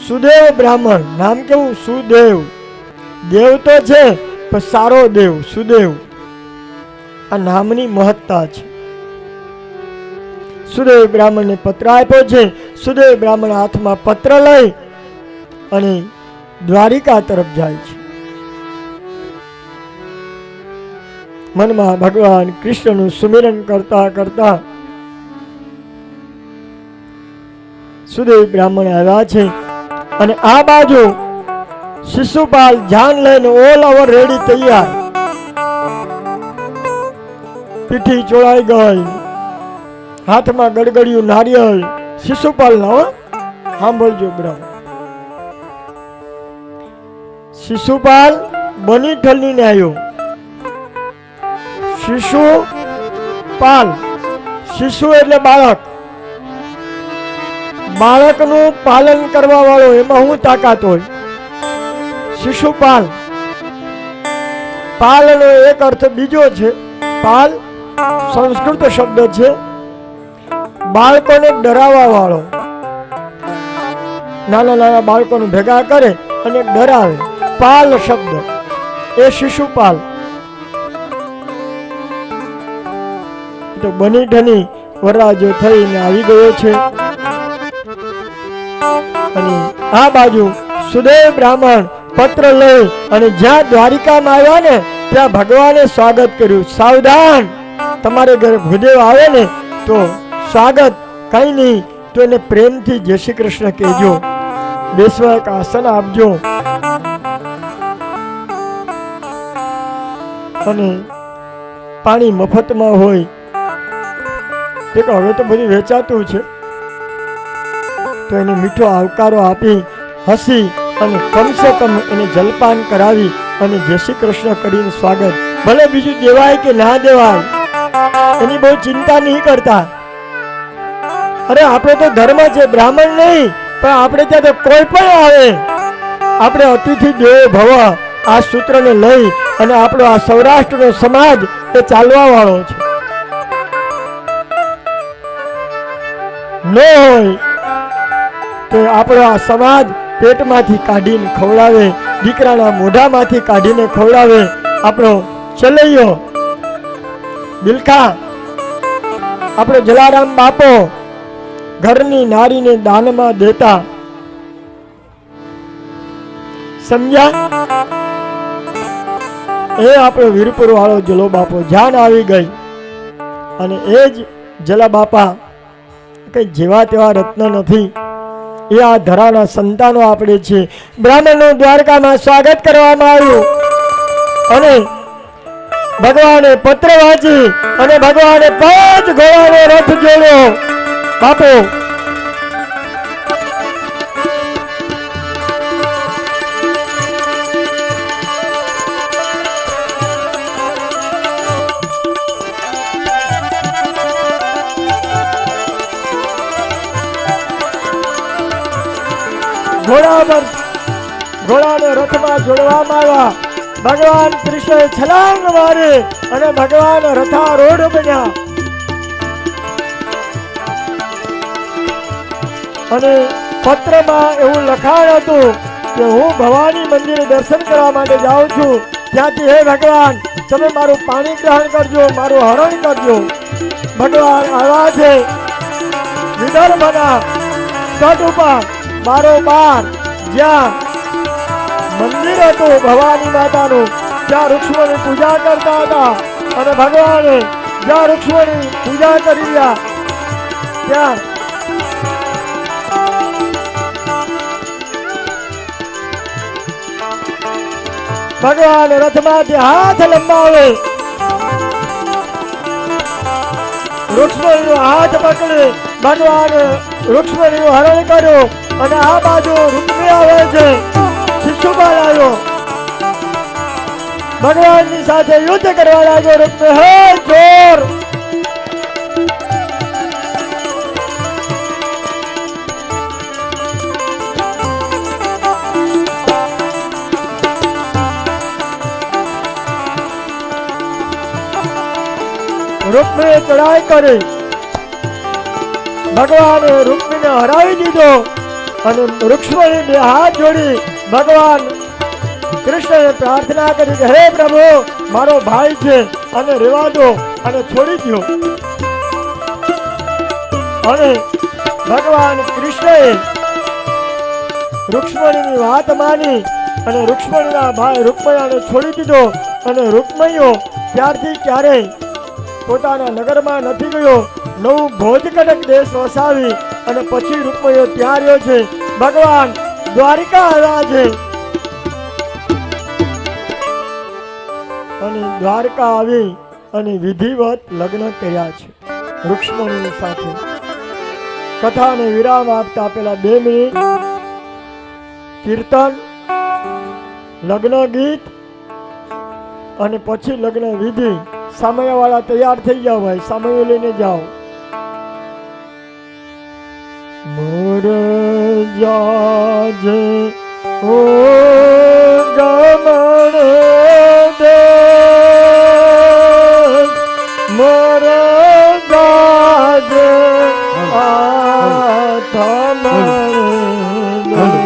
સુદેવ બ્રાહ્મણ નામ કેવું? સુદેવ. દેવ તો છે પણ સારો દેવ સુદેવ. આ નામની મહત્તા છે. સુદેવ બ્રાહ્મણને પત્ર આપ્યો છે. સુદેવ બ્રાહ્મણ હાથમાં પત્ર લઈ અને દ્વારિકા તરફ જાય છે. મનમાં ભગવાન કૃષ્ણનું સુમિરન કરતા કરતા સુદેવ બ્રાહ્મણ આવ્યા છે અને આ બાજુ શિશુપાલ જાન લઈને ઓલ ઓવર રેડી તૈયાર. પીઠી ચોળાઈ ગઈ, હાથમાં ગડગડિયું નારિયેળ. શિશુપાલ ના સાંભળજો બ્રાહ્મણ. શિશુપાલ બની ઠલની ને આવ્યો. શિશુપાલ, શિશુ એટલે બાળક. બાળકનું પાલન કરવા વાળો, એમાં હું તાકાત હોય? શિશુપાલ. પાલ નો એક અર્થ બીજો છે. પાલ સંસ્કૃત શબ્દ છે, બાળકોને ડરાવવા વાળો. નાના નાના બાળકોને ભેગા કરે અને ડરાવે. પાલ શબ્દ એ શિશુપાલ. તો બની ઠની વરરાજો થઈને આવી ગયો છે અને આ બાજુ સુદેવ બ્રાહ્મણ પત્ર લઈ અને જ્યાં દ્વારિકામાં આવ્યા ને ત્યાં ભગવાને સ્વાગત કર્યું. સાવધાન, તમારે ઘરે ભૂદેવ આવે ને તો સ્વાગત કઈ નહીં તો એને પ્રેમથી જય શ્રી કૃષ્ણ કહેજો, બેસવા એક આસન આપજો અને પાણી મફતમાં હોય. હવે તો બધું વેચાતું છે તો એને મીઠો આવકારો આપી હસી અને કમસે કમ એને જલપાન કરાવી અને જય શ્રી કૃષ્ણ કરીને સ્વાગત. ભલે બીજું દેવાય કે ના દેવાય એની બહુ ચિંતા નહીં કરતા. અરે આપણે તો ધર્મ છે, બ્રાહ્મણ નહીં, પણ આપણે ત્યાં તો કોઈ પણ આવે આપણે અતિથિ દેવો ભવ આ સૂત્રને લઈ અને આપણો આ સૌરાષ્ટ્રનો સમાજ એ ચાલવા વાળો છે. ન હોય તો આપણો આ સમાજ પેટમાંથી કાઢીને ખવડાવે, દીકરાના મોઢામાંથી કાઢીને ખવડાવે. આપણો ચલૈયો બિલખા આપણો જલારામ બાપો ઘરની નારીને દાનમાં દેતા. સમજ્યા? એ આપણો વીરપુર વાળો જલો બાપો જાન આવી ગઈ અને એ જ જલા બાપા કઈ જેવા તેવા રત્ન નથી. એ આ ધરાના સંતાનો આપણે છે. બ્રાહ્મણનું દ્વારકામાં સ્વાગત કરવામાં આવ્યું અને ભગવાને પત્ર વાંચી અને ભગવાને 5 ઘોડાનો રથ જોડ્યો. બાપો ઘોડાને રથમાં જોડવામાં આવ્યા. ભગવાન કૃષ્ણ છલાંગ મારી અને ભગવાન રથારૂઢ બન્યા અને પત્રમાં એવું લખાણ હતું કે હું ભવાની મંદિરે દર્શન કરવા માટે જાઉં છું. ત્યાંથી હે ભગવાન તમે મારું પાણી ગ્રહણ કરજો, મારું હરણ કરજો. ભગવાન આવ્યા છે વિદર્ભના તટ ઉપર બારોબાર જ્યાં મંદિર હતું ભવાની માતાનું, જ્યાં વૃક્ષોની પૂજા કરતા હતા અને ભગવાને જ્યાં વૃક્ષોની પૂજા કરી રહ્યા ત્યાં ભગવાન રથમાંથી હાથ લંબાવે, વૃક્ષોનો હાથ પકડી ભગવાને વૃક્ષોનું હરણ કર્યું અને આ બાજુ રૂકમી આવે છે. શિશુપાલ આવ્યો, ભગવાનની સાથે યુદ્ધ કરવા લાગ્યો. રૂકમી હે જોર રૂકમીએ ચડાઈ કરી. ભગવાને રૂકમીને રૂકમણીને હરાવી દીધો અને રૂક્ષ્મણી બે હાથ જોડી ભગવાન કૃષ્ણએ પ્રાર્થના કરી કે હે પ્રભુ, મારો ભાઈ છે અને રેવા દો અને છોડી દો. અને ભગવાન કૃષ્ણએ રૂક્ષ્મણીની વાત માની અને રૂક્ષ્મણીના ભાઈ રૂકમયાને છોડી દીધો. અને રૂકમયો ત્યારથી ક્યારેય પોતાના નગરમાં નથી ગયો. નવું ભોજકટક દેશ વસાવી અને પછી રૂકમયો ત્યાં રહ્યો છે. ભગવાન દ્વારિકા આવ્યા છે અને દ્વારકા આવી અને વિધિવત લગ્ન કર્યા છે રૂક્ષ્મણીની સાથે. કથાને વિરામ આપતા પેલા 2 મિનિટ કીર્તન, લગ્ન ગીત અને પછી લગ્ન વિધિ. સામૈયાવાળા તૈયાર થઈ જાઓ ભાઈ, સામૈયો લઈને જાઓ. મોર જાજે ઓ ગમણ દે, મોર જાજે આ થમણ દે.